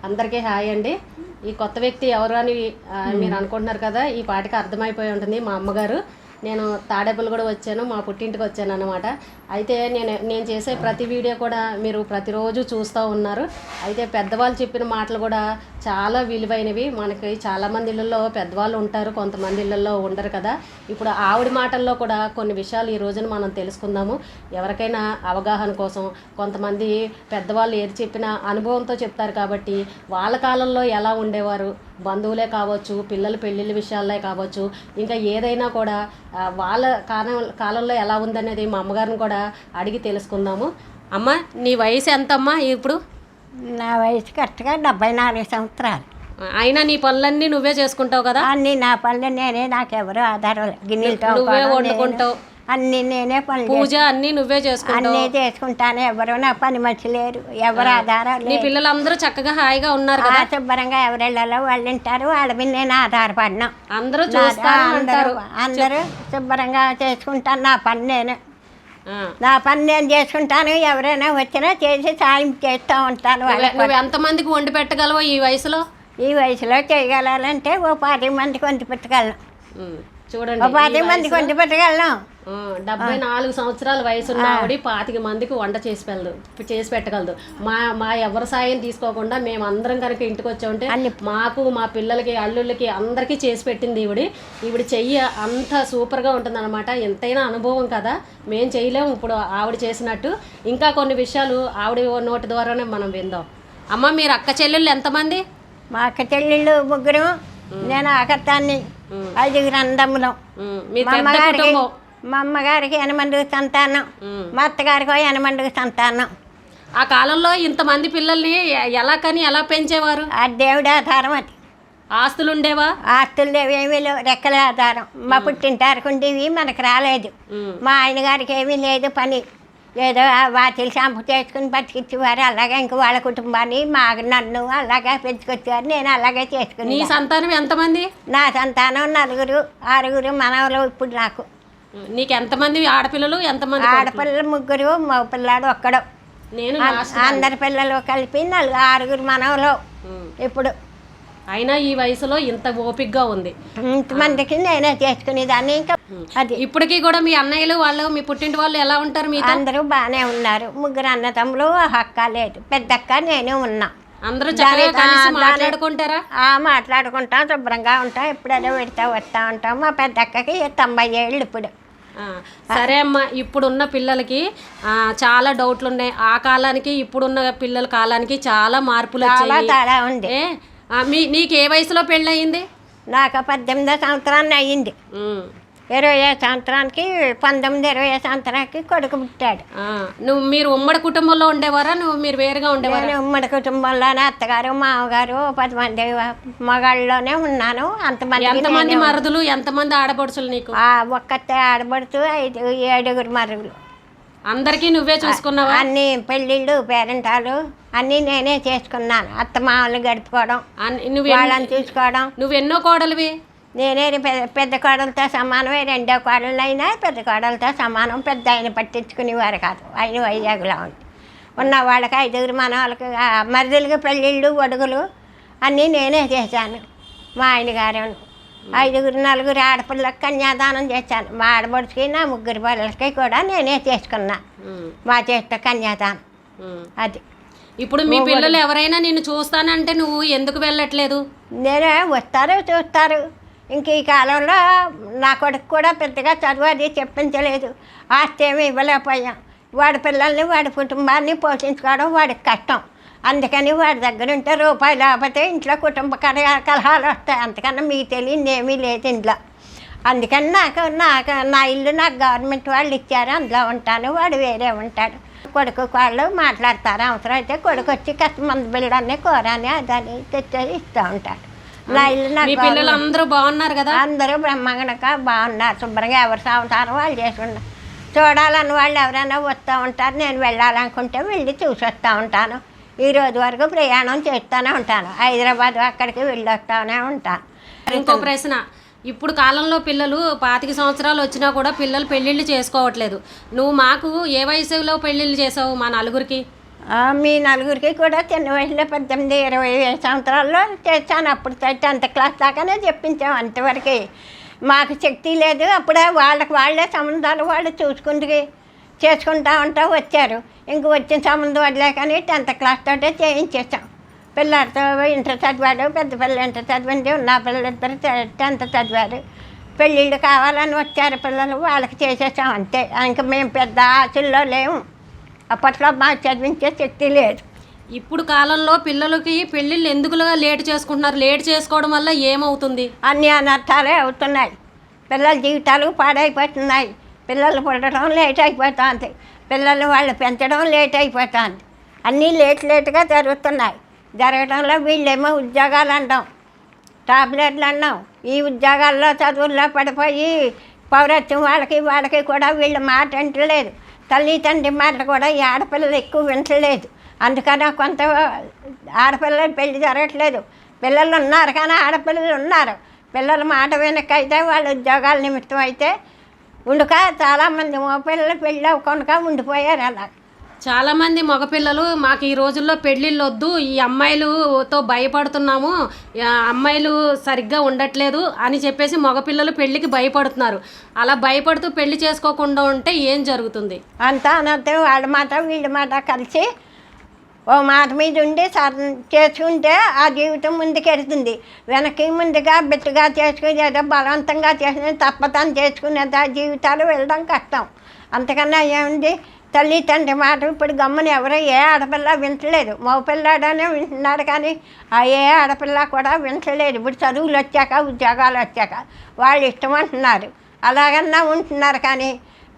అందరికీ హాయ్ అండి. ఈ కొత్త వ్యక్తి ఎవరు అని మీరు అనుకుంటున్నారు కదా, ఈ పాటికి అర్థమైపోయి ఉంటుంది. మా అమ్మగారు. నేను తాడేపల్లి కూడా వచ్చాను, మా పుట్టింటికి వచ్చాను అన్నమాట. అయితే నేను చేసే ప్రతి వీడియో కూడా మీరు ప్రతిరోజు చూస్తూ ఉన్నారు. అయితే పెద్దవాళ్ళు చెప్పిన మాటలు కూడా చాలా విలువైనవి. మనకి చాలామంది ఇళ్ళల్లో పెద్దవాళ్ళు ఉంటారు, కొంతమంది ఇళ్ళల్లో ఉండరు కదా. ఇప్పుడు ఆవిడ మాటల్లో కూడా కొన్ని విషయాలు ఈ రోజున మనం తెలుసుకుందాము. ఎవరికైనా అవగాహన కోసం కొంతమంది పెద్దవాళ్ళు ఏది చెప్పినా అనుభవంతో చెప్తారు కాబట్టి వాళ్ళ కాలంలో ఎలా ఉండేవారు, బంధువులే కావచ్చు, పిల్లల పెళ్ళిళ్ళ విషయాలే కావచ్చు, ఇంకా ఏదైనా కూడా వాళ్ళ కాలంలో ఎలా ఉందనేది మా అమ్మగారిని కూడా అడిగి తెలుసుకుందాము. అమ్మ, నీ వయసు ఎంతమ్మా ఇప్పుడు? నా వయసు కరెక్ట్గా 74 సంవత్సరాలు. అయినా నీ పనులన్నీ నువ్వే చేసుకుంటావు కదా? అన్నీ నా పనులు నేనే, నాకెవరు ఆధారం గిన్నెలతో నువ్వే వండుకుంటావు, అన్నీ నేనే పనులు, పూజ అన్నీ నువ్వే చేసుకుంటావు. అన్నీ చేసుకుంటాను. ఎవరు నా పని మనిషి లేరు, ఎవరు ఆధారం నీ పిల్లలందరూ చక్కగా హాయిగా ఉన్నారు కదా? శుభ్రంగా ఎవరెళ్ళలో వాళ్ళు వింటారు, వాళ్ళ మీద నేను ఆధారపడినా. అందరూ చూస్తారు, అందరూ శుభ్రంగా చేసుకుంటాను. నా పని నేను చేసుకుంటాను. ఎవరైనా వచ్చినా చేసి సాయం చేస్తూ ఉంటాను. నువ్వు ఎంతమందికి వండి పెట్టగలవో ఈ వయసులో? ఈ వయసులో చేయగలంటే ఓ 10 మందికి వండి పెట్టగలను. చూడండి, ఓ 10 మందికి వండి పెట్టగలను. 74 సంవత్సరాల వయసు ఉన్న ఆవిడ 25 మందికి వంట చేసి పెట్టగలదు. మా ఎవరి సాయం తీసుకోకుండా మేమందరం కనుక ఇంటికి వచ్చామంటే మాకు, మా పిల్లలకి, అల్లుళ్ళకి అందరికీ చేసి పెట్టింది ఈవిడ చెయ్యి అంత సూపర్గా ఉంటుంది అనమాట. ఎంతైనా అనుభవం కదా, మేము చేయలేము ఇప్పుడు ఆవిడ చేసినట్టు. ఇంకా కొన్ని విషయాలు ఆవిడ నోటి ద్వారానే మనం విందాం. అమ్మ, మీరు అక్క చెల్లెళ్ళు ఎంతమంది? మా అక్క చెల్లెళ్ళు 3, నేను ఆకర్తాన్ని. 5 అందములం. మా అమ్మగారికి 8 సంతానం, మా అత్తగారికి 8 సంతానం. ఆ కాలంలో ఇంతమంది పిల్లల్ని ఎలా పెంచేవారు? ఆ దేవుడి ఆధారం. అది ఆస్తులు ఉండేవా? ఆస్తులు లేవు, ఏమీ లేవు, రెక్కల ఆధారం. మా పుట్టింటారికి ఉండేవి, మనకు రాలేదు. మా ఆయన గారికి ఏమీ లేదు పని, ఏదో వాటిని షాంపు చేసుకుని బతికిచ్చేవారు. అలాగే ఇంక వాళ్ళ కుటుంబాన్ని నన్ను అలాగే పెంచుకొచ్చేవారు. నేను అలాగే చేసుకుని. నీ సంతానం ఎంతమంది? నా సంతానం 4, 6 మనవలు. ఇప్పుడు నాకు. నీకు ఎంతమంది ఆడపిల్లలు, ఎంతమంది? ఆడపిల్లలు 3, మగ పిల్లాడు ఒక్కడు. నేను అందరి పిల్లలు కలిపి 6 మనవలు ఇప్పుడు. అయినా ఈ వయసులో ఇంత ఓపికగా ఉంది. ఇంతమందికి నేనే చేసుకునేదాన్ని. ఇంకా అది ఇప్పటికీ కూడా మీ అన్నయ్యలు వాళ్ళు, మీ పుట్టింటి వాళ్ళు ఎలా ఉంటారు? మీ అందరూ బాగానే ఉన్నారు. 3 అన్నదమ్ములు, అక్క లేదు, పెద్దక్క నేను ఉన్నా. అందరూ కలిసి మాట్లాడుకుంటారా? మాట్లాడుకుంటాం, శుభ్రంగా ఉంటాం. ఎప్పుడైనా వస్తూ ఉంటాం. మా పెద్దక్కకి 90 ఏళ్ళు ఇప్పుడు. సరే అమ్మ, ఇప్పుడున్న పిల్లలకి చాలా డౌట్లు ఉన్నాయి. ఆ కాలానికి ఇప్పుడున్న పిల్లల కాలానికి చాలా మార్పులు వచ్చాయి. తేడా ఉంది. నీకు ఏ వయసులో పెళ్ళి అయింది? నాకు 18వ సంవత్సరాన్ని అయ్యింది. 20వ సంవత్సరానికి 1920వ సంవత్సరానికి కొడుకు పుట్టాడు. మీరు ఉమ్మడి కుటుంబంలో ఉండేవారా? మీరు వేరుగా ఉండేవారా? ఉమ్మడి కుటుంబంలోనే అత్తగారు, మామగారు, 10 మంది మగాళ్ళలోనే ఉన్నాను. ఎంతమంది మరుదులు, ఎంతమంది ఆడపడుచులు నీకు? ఒక్కతే ఆడపడుచు, 7 మరుగులు. అందరికీ నువ్వే చూసుకున్నావా? అన్ని పెళ్ళిళ్ళు, పేరెంటాలు అన్నీ నేనే చేసుకున్నాను. అత్తమామలు గడుపుకోవడం, వాళ్ళని చూసుకోవడం. నువ్వెన్నో కోడలివి? నేనే పెద్ద కోడలతో సమానమే. 2వ కోడలైనా పెద్ద కోడలతో సమానం. పెద్ద ఆయన పట్టించుకునేవారు కాదు. ఆయన వైజాగ్లో ఉన్న వాళ్ళకి 5 మనవాళ్ళకి మరిదలకి పెళ్ళిళ్ళు, ఒడుగులు అన్నీ నేనే చేశాను. మా ఆయన గారు 5, 4 ఆడపిల్లకి కన్యాదానం చేశాను. మా ఆడపడుచుకి నా 3 పిల్లలకి కూడా నేనే చేసుకున్నా. మా చేతితో కన్యాదానం. అది ఇప్పుడు మీ పిల్లలు ఎవరైనా నిన్ను చూస్తానంటే నువ్వు ఎందుకు వెళ్ళట్లేదు? నేనే వస్తారు, చూస్తారు. ఇంక ఈ కాలంలో నా కొడుకు కూడా పెద్దగా చదువు అది చెప్పించలేదు. ఆస్తి ఏమి ఇవ్వలేకపోయాం. వాడి పిల్లల్ని, వాడి కుటుంబాన్ని పోషించుకోవడం వాడికి కష్టం. అందుకని వాడి దగ్గర ఉంటే రూపాయి లేకపోతే ఇంట్లో కుటుంబ కలహాలు వస్తాయి. అంతకన్నా మీకు తెలియదు ఏమీ లేదు ఇంట్లో. అందుకని నా ఇల్లు నాకు గవర్నమెంట్ వాళ్ళు ఇచ్చారు, అందులో ఉంటాను. వాడు వేరే ఉంటాడు. కొడుకు వాళ్ళు మాట్లాడతారు. అవసరం అయితే కొడుకు వచ్చి కష్టమంది బిళ్ళని, కూరని, అదని తెచ్చేది ఇస్తూ ఉంటాడు. నా ఇల్లు నాకు. పిల్లలు అందరూ బాగున్నారు కదా? అందరూ బ్రహ్మాండంగా బాగున్నారు. శుభ్రంగా ఎవరు సాగుతారో వాళ్ళు చేసుకున్నారు. చూడాలని వాళ్ళు ఎవరైనా వస్తూ ఉంటారు. నేను వెళ్ళాలనుకుంటే వెళ్ళి చూసి వస్తూ ఉంటాను. ఈ రోజు వరకు ప్రయాణం చేస్తూనే ఉంటాను. హైదరాబాద్ అక్కడికి వెళ్ళి వస్తూనే ఉంటాను. ఇంకో ప్రశ్న, ఇప్పుడు కాలంలో పిల్లలు 25 సంవత్సరాలు వచ్చినా కూడా పిల్లలు పెళ్ళిళ్ళు చేసుకోవట్లేదు. నువ్వు మాకు ఏ వయసులో పెళ్ళిళ్ళు చేసావు? మా నలుగురికి మీ నలుగురికి కూడా చిన్న వయసులో 18, 20 సంవత్సరాల్లో చేశాను. అప్పుడు 10th క్లాస్ దాకానే చెప్పించాం, అంతవరకు మాకు శక్తి లేదు. అప్పుడే వాళ్ళే సంబంధాలు వాళ్ళు చేసుకుంటా ఉంటా వచ్చారు. ఇంక వచ్చిన సంబంధం వదిలేకని 10th క్లాస్ తోటే చేయించేసాం. పిల్లలతో ఇంటర్ చదివాడు, పెద్ద పిల్లలు ఇంటర్ చదివింది, నా పిల్లలు ఇద్దరు 10th చదివారు. పెళ్ళిళ్ళు కావాలని వచ్చారు పిల్లలు, వాళ్ళకి చేసేసాం అంతే. ఇంక మేము పెద్ద ఆశల్లో లేము. అప్పట్లో మాకు చదివించే శక్తి లేదు. ఇప్పుడు కాలంలో పిల్లలకి పెళ్ళిళ్ళు ఎందుకుగా లేట్ చేసుకుంటున్నారు? లేట్ చేసుకోవడం వల్ల ఏమవుతుంది? అన్ని అనర్థాలే అవుతున్నాయి. పిల్లల జీవితాలు పాడైపోతున్నాయి. పిల్లలు పుట్టడం లేట్ అయిపోతుంది, పిల్లలు వాళ్ళు పెంచడం లేట్ అయిపోతుంది. అన్నీ లేట్గా జరగడంలో వీళ్ళేమో ఉద్యోగాలు అంటాం, టాబ్లెట్లు అన్నాం. ఈ ఉద్యోగాల్లో చదువుల్లో పడిపోయి పౌరత్వం వాళ్ళకి కూడా వీళ్ళ మాట వింటలేదు. తల్లి తండ్రి మాటలు కూడా ఈ ఆడపిల్లలు ఎక్కువ వింటలేదు. అందుకనే కొంత ఆడపిల్లలు పెళ్లి జరగట్లేదు. పిల్లలు ఉన్నారు కానీ ఆడపిల్లలు ఉన్నారు. పిల్లల మాట వెనకైతే వాళ్ళ ఉద్యోగాల నిమిత్తం అయితే చాలామంది మగపిల్లలు పెళ్ళి అవ్వకుండా ఉండిపోయారు. అలా చాలామంది మగపిల్లలు మాకు ఈ రోజుల్లో పెళ్ళిళ్ళు వద్దు, ఈ అమ్మాయిలతో భయపడుతున్నాము, అమ్మాయిలు సరిగ్గా ఉండట్లేదు అని చెప్పేసి మగపిల్లలు పెళ్ళికి భయపడుతున్నారు. అలా భయపడుతూ పెళ్లి చేసుకోకుండా ఉంటే ఏం జరుగుతుంది? అంతా అనర్థం. వాళ్ళ మాట వీళ్ళ మాట కలిసి ఓ మాట మీద ఉండి చేసుకుంటే ఆ జీవితం ముందుకెడుతుంది. ముందుగా బిట్టుగా చేసుకుని ఏదో బలవంతంగా చేసుకుని తప్పతని చేసుకునేది ఆ జీవితాలు వెళ్ళడం కష్టం. అంతకన్నా ఏముంది? తల్లి తండ్రి మాట ఇప్పుడు గమ్మున ఎవరో ఏ ఆడపిల్ల వింటలేదు. మగపిల్లాడనే వింటున్నాడు కానీ ఏ ఆడపిల్ల కూడా వింటలేదు. ఇప్పుడు చదువులు వచ్చాక ఉద్యోగాలు వచ్చాక వాళ్ళు ఇష్టం అంటున్నారు, అలాగన్నా ఉంటున్నారు. కానీ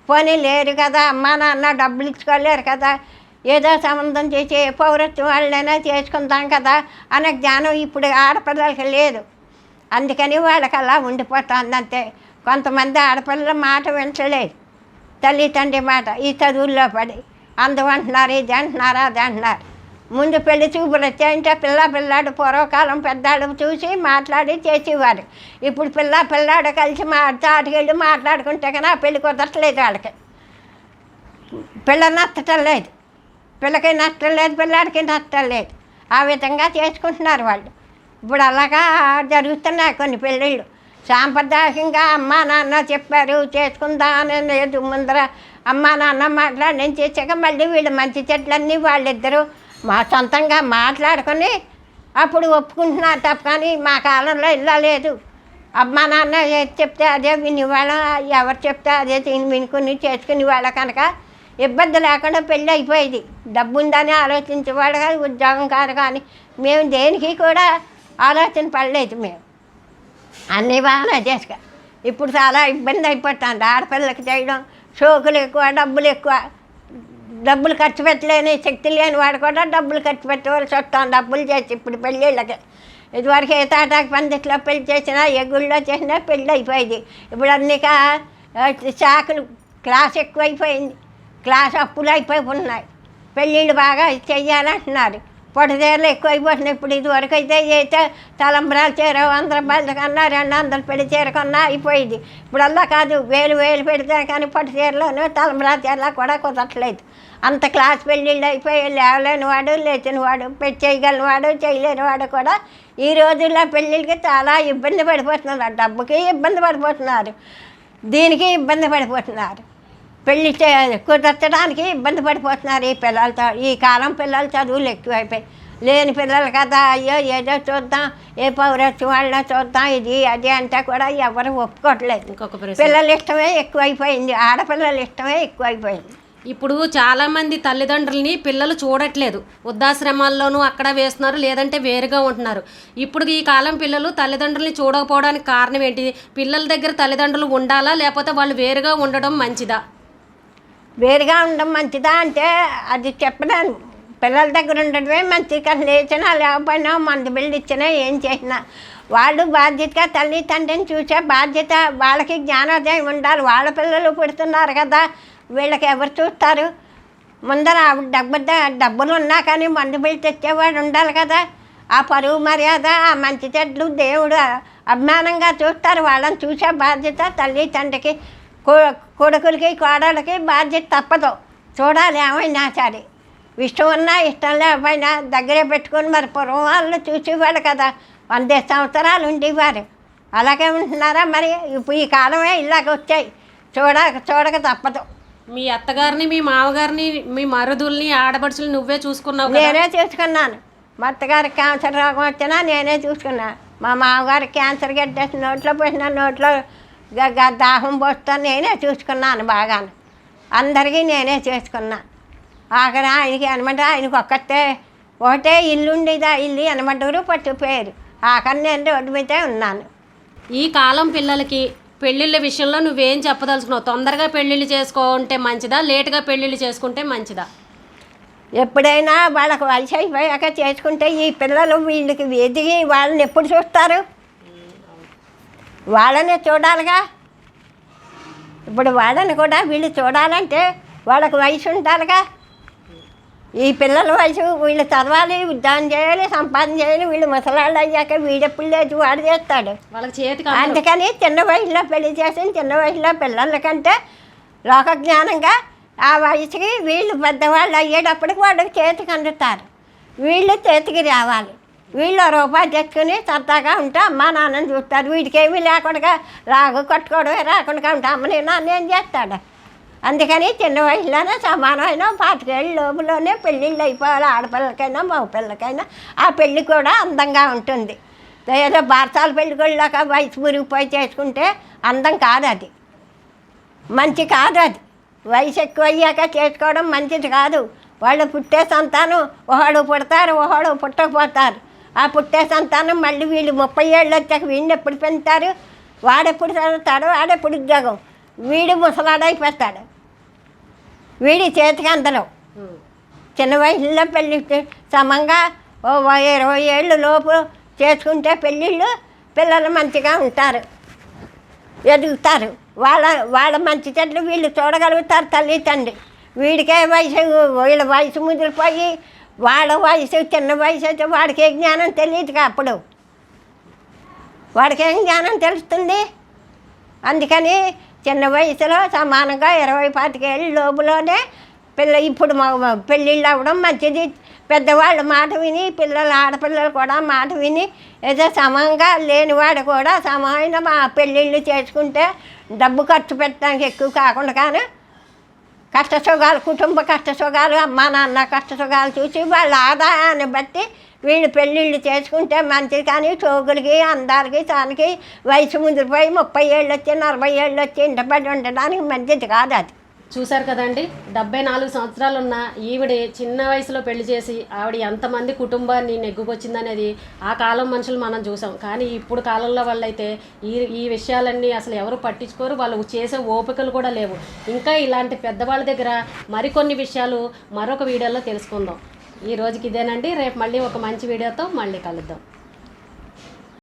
పోనీ లేరు కదా, అమ్మా నాన్న డబ్బులు ఇచ్చుకోలేరు కదా, ఏదో సంబంధం చేసి ఏ పౌరత్వం వాళ్ళైనా చేసుకుందాం కదా అనే జ్ఞానం ఇప్పుడు ఆడపిల్లలకి లేదు. అందుకని వాళ్ళకి అలా ఉండిపోతుంది అంతే. కొంతమంది ఆడపిల్లల మాట వింటలేదు, తల్లి తండ్రి మాట. ఈ చదువుల్లో పడి అందం అంటున్నారు, ఇది అంటున్నారు, అది అంటున్నారు. ముందు పెళ్లి చూపులు వచ్చాయంటే పిల్లాడు పూర్వకాలం పెద్దాడు చూసి మాట్లాడి చేసేవారు. ఇప్పుడు పిల్లాడు కలిసి చాటుకెళ్ళి మాట్లాడుకుంటే కానీ ఆ పెళ్లి కుదరట్లేదు. వాళ్ళకి పిల్ల నచ్చటం లేదు, పిల్లకి నష్టం లేదు, పిల్లాడికి నష్టం లేదు. ఆ విధంగా చేసుకుంటున్నారు వాళ్ళు. ఇప్పుడు అలాగా జరుగుతున్నాయి కొన్ని పెళ్ళిళ్ళు. సాంప్రదాయకంగా అమ్మా నాన్న చెప్పారు చేసుకుందాం అని లేదు. ముందర అమ్మా నాన్న మాట్లాడి నేను చేసాక మళ్ళీ వీళ్ళు మంచి చెట్లన్నీ వాళ్ళిద్దరూ సొంతంగా మాట్లాడుకొని అప్పుడు ఒప్పుకుంటున్నారు తప్ప. కానీ మా కాలంలో ఇలా లేదు. అమ్మా నాన్న ఏది చెప్తే అదే వినివాళ్ళ, ఎవరు చెప్తే అదే వినుకుని చేసుకుని వాళ్ళ కనుక ఇబ్బంది లేకుండా పెళ్ళి అయిపోయేది. డబ్బు ఉందని ఆలోచించేవాడు కానీ ఉద్యోగం కాదు. కానీ మేము దేనికి కూడా ఆలోచన పడలేదు. మేము అన్నీ బాగా చేసుక. ఇప్పుడు చాలా ఇబ్బంది అయిపోతుంది ఆడపిల్లలకి చేయడం. షోకులు ఎక్కువ, డబ్బులు ఖర్చు పెట్టలేని శక్తి లేని వాడు కూడా డబ్బులు ఖర్చు పెట్టవలసి వస్తుంది డబ్బులు చేసి ఇప్పుడు పెళ్ళిళ్ళకి. ఇదివరకు ఏ తాటాకి పందిట్లో పెళ్లి చేసినా ఏ గుళ్ళో చేసినా పెళ్ళి అయిపోయింది. ఇప్పుడు అన్నీ శాఖలు క్లాస్ ఎక్కువైపోయింది, క్లాస్ అప్పులు అయిపోయి పెళ్ళిళ్ళు బాగా చెయ్యాలంటున్నారు. పొట్టదేరలు ఎక్కువైపోతున్నాయి. ఇప్పుడు ఇదివరకు అయితే తలంబ్రాలు చీర 100 రూపాయలు కన్నా 200 పెళ్లి చీర కన్నా అయిపోయింది. ఇప్పుడు అలా కాదు, వేలు పెడితే కానీ పొట్టు చీరలోనూ తలంబ్రాల చీరలా కూడా కుదరట్లేదు. అంత క్లాస్ పెళ్ళిళ్ళు అయిపోయి లేవలేని వాడు, లేచిన వాడు, చేయగలిగిన వాడు, చేయలేని వాడు కూడా ఈ రోజుల్లో పెళ్ళిళ్ళకి చాలా ఇబ్బంది పడిపోతున్నారు. డబ్బుకి ఇబ్బంది పడిపోతున్నారు, దీనికి ఇబ్బంది పడిపోతున్నారు, పెళ్ళి కుదర్చడానికి ఇబ్బంది పడిపోతున్నారు. ఈ పిల్లలతో ఈ కాలం పిల్లల చదువులు ఎక్కువైపోయి లేని పిల్లలు కదా, అయ్యో ఏదో చూద్దాం, ఏ పౌరత్వం వాళ్ళ చూద్దాం, ఇది అది అంటే కూడా ఎవరు ఒప్పుకోవట్లేదు. పిల్లల ఇష్టమే ఎక్కువైపోయింది, ఆడపిల్లల ఇష్టమే ఎక్కువైపోయింది. ఇప్పుడు చాలామంది తల్లిదండ్రులని పిల్లలు చూడట్లేదు, వృద్ధాశ్రమాల్లోనూ అక్కడ వేస్తున్నారు, లేదంటే వేరుగా ఉంటున్నారు. ఇప్పుడు ఈ కాలం పిల్లలు తల్లిదండ్రులని చూడకపోవడానికి కారణం ఏంటి? పిల్లల దగ్గర తల్లిదండ్రులు ఉండాలా, లేకపోతే వాళ్ళు వేరుగా ఉండడం మంచిదా? వేరుగా ఉండడం మంచిదా అంటే అది చెప్పలేను. పిల్లల దగ్గర ఉండడమే మంచిది. కానీ లేచినా లేకపోయినా మందు బిల్లు ఇచ్చినా ఏం చేసినా వాళ్ళు బాధ్యతగా తల్లి తండ్రిని చూసే బాధ్యత వాళ్ళకి జ్ఞానోదయం ఉండాలి. వాళ్ళ పిల్లలు పుడుతున్నారు కదా, వీళ్ళకి ఎవరు చూస్తారు? ముందర డబ్బులు ఉన్నా కానీ మందు బిల్లు తెచ్చేవాడు ఉండాలి కదా. ఆ పరువు మర్యాద, ఆ మంచి చెడ్లు దేవుడు అభిమానంగా చూస్తారు. వాళ్ళని చూసే బాధ్యత తల్లి తండ్రికి, కొడుకులకి కోడలకి బాధ్యత తప్పదు. చూడాలి ఏమైనా సరే. ఇష్టం ఉన్నా ఇష్టం లేకపోయినా దగ్గరే పెట్టుకొని మరి పూర్వం వాళ్ళు చూసేవాళ్ళు కదా 100 సంవత్సరాలు ఉండేవారు. అలాగే ఉంటున్నారా మరి? ఇప్పుడు ఈ కాలమే ఇలాగ వచ్చాయి, చూడక తప్పదు. మీ అత్తగారిని, మీ మామగారిని, మీ మరుదుల్ని, ఆడపడుచులు నువ్వే చూసుకున్నావు కదా? నేనే చూసుకున్నాను. మా అత్తగారికి క్యాన్సర్ రోగం వచ్చినా నేనే చూసుకున్నాను. మా మామగారికి క్యాన్సర్ గడ్డేసి నోట్లో పోసిన నోట్లో దాహం పోస్తాను నేనే చూసుకున్నాను బాగాను. అందరికీ నేనే చేసుకున్నాను. ఆఖరి ఆయనకి అనమాట, ఆయనకు ఒకటే ఇల్లు ఉండేది. ఆ ఇల్లు అనమంటూరు పట్టుపోయారు. ఆఖరి నేను రోడ్డు మీదే ఉన్నాను. ఈ కాలం పిల్లలకి పెళ్ళిళ్ళ విషయంలో నువ్వేం చెప్పదలుచుకున్నావు? తొందరగా పెళ్ళిళ్ళు చేసుకుంటే మంచిదా, లేటుగా పెళ్ళిళ్ళు చేసుకుంటే మంచిదా? ఎప్పుడైనా వాళ్ళకి వయసు అయిపోయాక చేసుకుంటే ఈ పిల్లలు వీళ్ళకి ఎదిగి వాళ్ళని ఎప్పుడు చూస్తారు? వాళ్ళనే చూడాలిగా. ఇప్పుడు వాళ్ళని కూడా వీళ్ళు చూడాలంటే వాళ్ళకి వయసు ఉండాలిగా. ఈ పిల్లల వయసు వీళ్ళు చదవాలి, ఉద్యోగం చేయాలి, సంపాదన చేయాలి. వీళ్ళు ముసలాళ్ళు అయ్యాక వీడెప్పుడు లేదు వాడు చేస్తాడు. వాళ్ళకి చేతికి అందుకని చిన్న వయసులో పెళ్లి చేసిన చిన్న వయసులో పిల్లల కంటే లోకజ్ఞానంగా ఆ వయసుకి వీళ్ళు పెద్దవాళ్ళు అయ్యేటప్పటికి వాళ్ళకి చేతికి అందుతారు. వీళ్ళు చేతికి రావాలి. వీళ్ళు రూపాయి తెచ్చుకుని సరదాగా ఉంటే అమ్మా నాన్నని చూస్తారు. వీడికి ఏమీ లేకుండా కట్టుకోవడమే రాకుండా ఉంటే అమ్మని నాన్న ఏం చేస్తాడు? అందుకని చిన్న వయసులోనే సమానమైన 25 ఏళ్ళ లోపులోనే పెళ్ళిళ్ళు అయిపోవాలి. ఆడపిల్లకైనా మగ పిల్లకైనా ఆ పెళ్ళి కూడా అందంగా ఉంటుంది. ఏదో బారసాల పెళ్ళిళ్ళక వయసు మురిగిపోయి చేసుకుంటే అందం కాదు, అది మంచి కాదు. అది వయసు ఎక్కువ అయ్యాక చేసుకోవడం మంచిది కాదు. వాళ్ళు పుట్టే సంతానం ఒకడు పుడతారు, ఒకడు పుట్టకపోతారు. ఆ పుట్టే సంతానం మళ్ళీ వీళ్ళు 30 ఏళ్ళు వచ్చాక వీడిని ఎప్పుడు పెంచుతారు? వాడెప్పుడు చదువుతాడు, వాడెప్పుడు ఉద్యోగం? వీడు ముసలాడైపోతాడు. వీడి చేతికి అందలం. చిన్న వయసులో పెళ్ళి సమంగా 20 ఏళ్ళు లోపు చేసుకుంటే పెళ్ళిళ్ళు పిల్లలు మంచిగా ఉంటారు, ఎదుగుతారు. వాళ్ళ మంచి చెట్లు వీళ్ళు చూడగలుగుతారు తల్లి తండ్రి. వీడికే వయసు, వీళ్ళ వయసు ముదిరిపోయి వాళ్ళ వయసు చిన్న వయసు అయితే వాడికి ఏ జ్ఞానం తెలియదుగా. అప్పుడు వాడికి ఏం జ్ఞానం తెలుస్తుంది? అందుకని చిన్న వయసులో సమానంగా 20-25 ఏళ్ళ లోపులోనే ఇప్పుడు పెళ్ళిళ్ళు అవ్వడం మంచిది. పెద్దవాళ్ళ మాట విని ఆడపిల్లలు కూడా మాట విని ఏదో సమంగా లేనివాడు కూడా సమైన మా పెళ్ళిళ్ళు చేసుకుంటే డబ్బు ఖర్చు పెట్టడానికి ఎక్కువ కాకుండా కానీ కష్టసుఖాలు, కుటుంబ కష్టసుఖాలు, అమ్మా నాన్న కష్టసుఖాలు చూసి వాళ్ళ ఆదాయాన్ని బట్టి వీళ్ళు పెళ్ళిళ్ళు చేసుకుంటే మంచిది. కానీ చోగులకి అందాలకి దానికి వయసు ముదిరిపోయి 30 ఏళ్ళు వచ్చి 40 ఏళ్ళు వచ్చి ఇంటపడి ఉండడానికి మంచిది కాదు. అది చూశారు కదండి. 74 సంవత్సరాలు ఉన్న ఈవిడ చిన్న వయసులో పెళ్లి చేసి ఆవిడ ఎంతమంది కుటుంబాన్ని నెగ్గుకొచ్చిందనేది ఆ కాలం మనుషులు మనం చూసాం. కానీ ఇప్పుడు కాలంలో వాళ్ళైతే ఈ విషయాలన్నీ అసలు ఎవరు పట్టించుకోరు. వాళ్ళు చేసే ఓపికలు కూడా లేవు. ఇంకా ఇలాంటి పెద్దవాళ్ళ దగ్గర మరికొన్ని విషయాలు మరొక వీడియోలో తెలుసుకుందాం. ఈ రోజుకి ఇదేనండి. రేపు మళ్ళీ ఒక మంచి వీడియోతో మళ్ళీ కలుద్దాం.